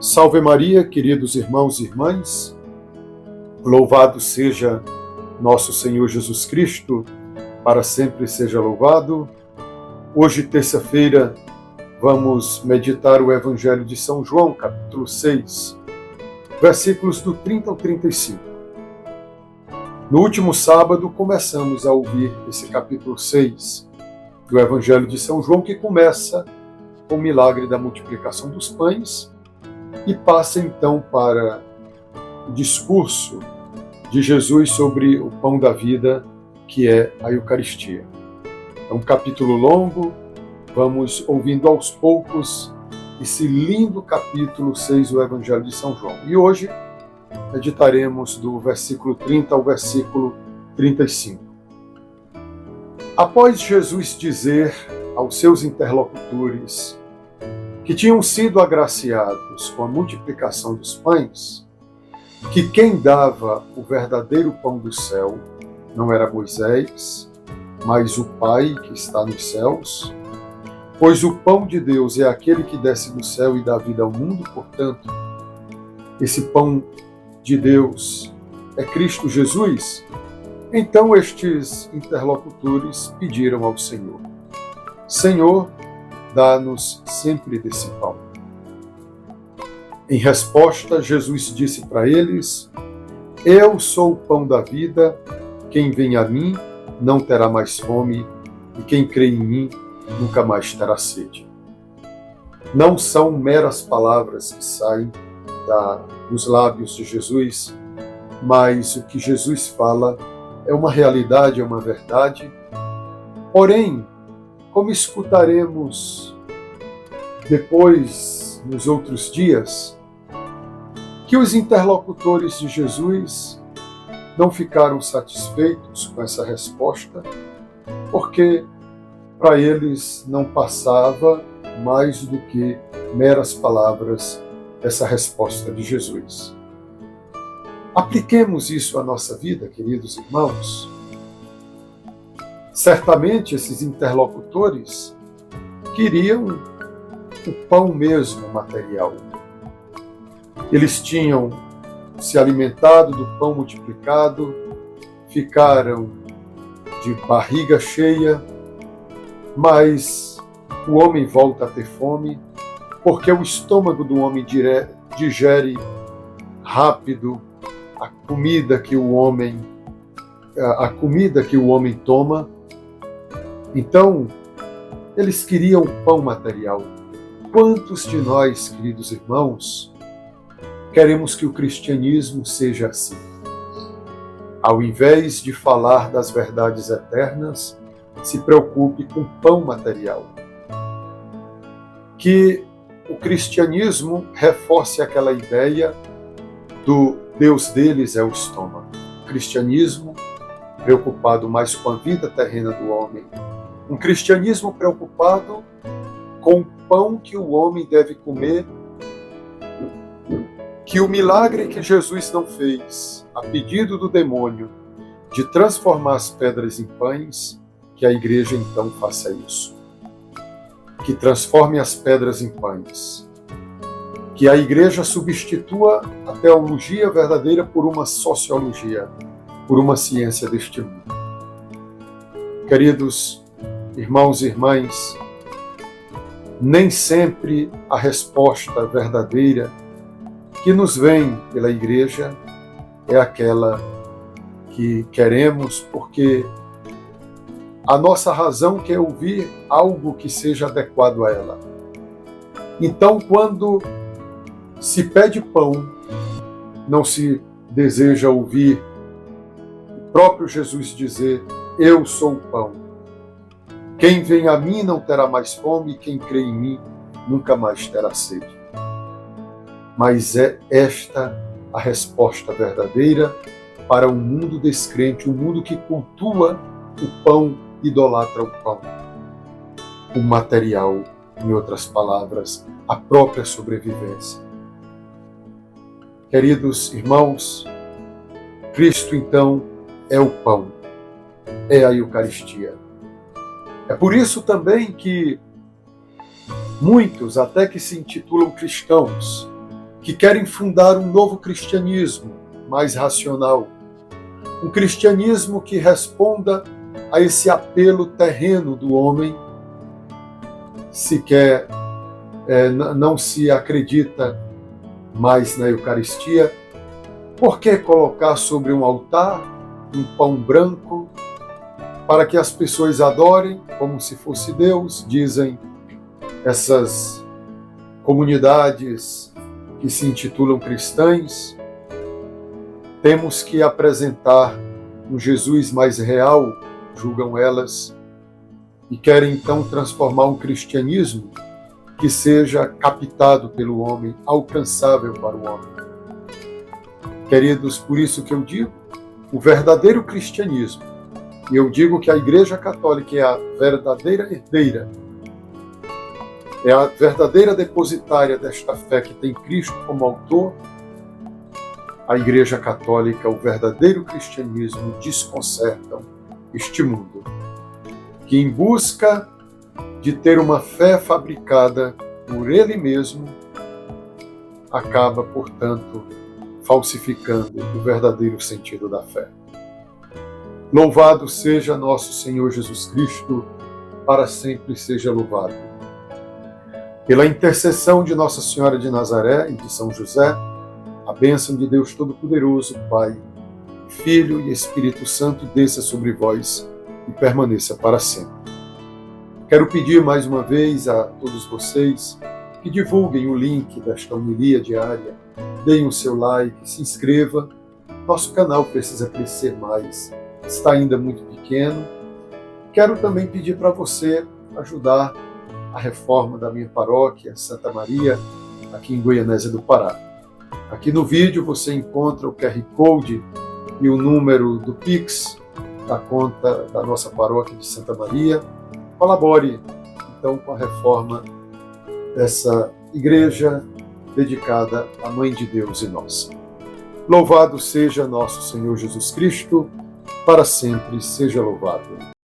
Salve Maria, queridos irmãos e irmãs, louvado seja nosso Senhor Jesus Cristo, para sempre seja louvado. Hoje, terça-feira, vamos meditar o Evangelho de São João, capítulo 6, versículos do 30 ao 35. No último sábado, começamos a ouvir esse capítulo 6 do Evangelho de São João, que começa com o milagre da multiplicação dos pães, e passa então para o discurso de Jesus sobre o pão da vida, que é a Eucaristia. É um capítulo longo, vamos ouvindo aos poucos esse lindo capítulo 6 do Evangelho de São João. E hoje meditaremos do versículo 30 ao versículo 35. Após Jesus dizer aos seus interlocutores que tinham sido agraciados com a multiplicação dos pães, que quem dava o verdadeiro pão do céu não era Moisés, mas o Pai que está nos céus, pois o pão de Deus é aquele que desce do céu e dá vida ao mundo. Portanto, esse pão de Deus é Cristo Jesus. Então estes interlocutores pediram ao Senhor: Senhor, dá-nos sempre desse pão. Em resposta, Jesus disse para eles: Eu sou o pão da vida, quem vem a mim não terá mais fome, e quem crê em mim nunca mais terá sede. Não são meras palavras que saem dos lábios de Jesus, mas o que Jesus fala é uma realidade, é uma verdade. Porém, como escutaremos depois, nos outros dias, que os interlocutores de Jesus não ficaram satisfeitos com essa resposta, porque para eles não passava mais do que meras palavras essa resposta de Jesus. Apliquemos isso à nossa vida, queridos irmãos. Certamente esses interlocutores queriam o pão mesmo material. Eles tinham se alimentado do pão multiplicado, ficaram de barriga cheia, mas o homem volta a ter fome, porque o estômago do homem digere rápido a comida que o homem toma. Então, eles queriam pão material. Quantos de nós, queridos irmãos, queremos que o cristianismo seja assim? Ao invés de falar das verdades eternas, se preocupe com pão material. Que o cristianismo reforce aquela ideia do Deus deles é o estômago. O cristianismo preocupado mais com a vida terrena do homem. Um cristianismo preocupado com o pão que o homem deve comer, que o milagre que Jesus não fez, a pedido do demônio, de transformar as pedras em pães, que a igreja então faça isso. Que transforme as pedras em pães. Que a igreja substitua a teologia verdadeira por uma sociologia, por uma ciência deste mundo. Queridos irmãos e irmãs, nem sempre a resposta verdadeira que nos vem pela igreja é aquela que queremos, porque a nossa razão quer ouvir algo que seja adequado a ela. Então, quando se pede pão, não se deseja ouvir o próprio Jesus dizer: Eu sou o pão. Quem vem a mim não terá mais fome, e quem crê em mim nunca mais terá sede. Mas é esta a resposta verdadeira para um mundo descrente, um mundo que cultua o pão, idolatra o pão. O material, em outras palavras, a própria sobrevivência. Queridos irmãos, Cristo então é o pão, é a Eucaristia. É por isso também que muitos, até que se intitulam cristãos, que querem fundar um novo cristianismo mais racional, um cristianismo que responda a esse apelo terreno do homem, sequer não se acredita mais na Eucaristia. Por que colocar sobre um altar um pão branco para que as pessoas adorem como se fosse Deus? Dizem essas comunidades que se intitulam cristãs. Temos que apresentar um Jesus mais real, julgam elas, e querem então transformar um cristianismo que seja captado pelo homem, alcançável para o homem. Queridos, por isso que eu digo, o verdadeiro cristianismo, e eu digo que a Igreja Católica é a verdadeira herdeira, é a verdadeira depositária desta fé que tem Cristo como autor. A Igreja Católica, o verdadeiro cristianismo, desconcertam este mundo, que em busca de ter uma fé fabricada por ele mesmo, acaba, portanto, falsificando o verdadeiro sentido da fé. Louvado seja nosso Senhor Jesus Cristo, para sempre seja louvado. Pela intercessão de Nossa Senhora de Nazaré e de São José, a bênção de Deus Todo-Poderoso, Pai, Filho e Espírito Santo desça sobre vós e permaneça para sempre. Quero pedir mais uma vez a todos vocês que divulguem o link desta homilia diária, deem o seu like, se inscreva. Nosso canal precisa crescer mais, está ainda muito pequeno. Quero também pedir para você ajudar a reforma da minha paróquia, Santa Maria, aqui em Goianésia do Pará. Aqui no vídeo você encontra o QR Code e o número do Pix, da conta da nossa paróquia de Santa Maria. Colabore, então, com a reforma dessa igreja dedicada à Mãe de Deus e nossa. Louvado seja nosso Senhor Jesus Cristo, para sempre seja louvado.